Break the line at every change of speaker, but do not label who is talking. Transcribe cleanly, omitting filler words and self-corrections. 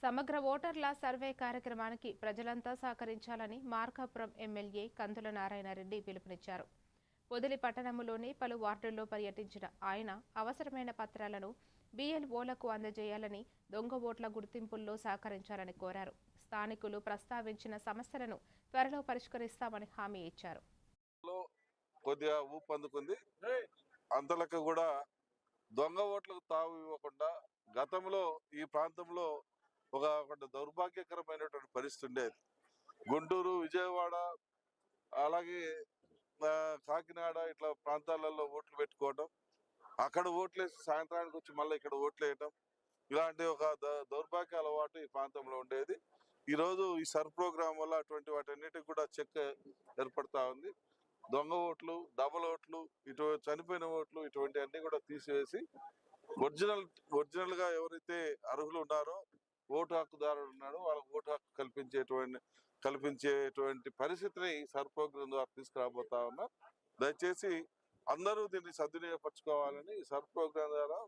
సమగ్ర ఓటర్ల సర్వే కార్యక్రమానికి ప్రజలంతా సహకరించాలని మార్కాపురం ఎమ్మెల్యే కందుల నారాయణరెడ్డి పిలుపునిచ్చారు. పొదిలి పట్టణంలోని పలు వార్డుల్లో పర్యటించిన ఆయన అవసరమైన పత్రాలను BLOలకు అందజేయాలని, దొంగ ఓట్ల గుర్తింపుల్లో సహకరించాలని కోరారు. స్థానికులు ప్రస్తావించిన సమస్యలను త్వరలో పరిష్కరిస్తామని హామీ ఇచ్చారు.
కొద్దిగా ఊపందుకుంది. అంతలకు కూడా దొంగ ఓట్లకు తావు ఇవ్వకుండా గతంలో ఈ ప్రాంతంలో ఒక దౌర్భాగ్యకరమైనటువంటి పరిస్థితి ఉండేది. గుంటూరు, విజయవాడ, అలాగే కాకినాడ ఇట్లా ప్రాంతాలలో ఓట్లు పెట్టుకోవడం, అక్కడ ఓట్లేసి సాయంత్రానికి వచ్చి మళ్ళీ ఇక్కడ ఓట్లు వేయటం, ఇలాంటి ఒక దౌర్భాగ్య అలవాటు ఈ ప్రాంతంలో ఉండేది. ఈరోజు ఈ సర్ ప్రోగ్రాం వల్ల అటువంటి వాటన్నిటికి కూడా చెక్ ఏర్పడతా ఉంది. దొంగ ఓట్లు, డబల్ ఓట్లు, చనిపోయిన ఓట్లు, ఇటువంటి అన్ని కూడా తీసివేసి ఒరిజినల్ గా ఎవరైతే అర్హులు ఉన్నారో, ఓటు హక్కుదారులు ఉన్నారో వాళ్ళకి ఓటు హక్కు కల్పించేటువంటి పరిస్థితిని సర్ ప్రోగ్రాం ద్వారా తీసుకురాబోతా ఉన్నా. దయచేసి అందరూ దీన్ని సద్వినియోగపరచుకోవాలని సర్ ప్రోగ్రాం ద్వారా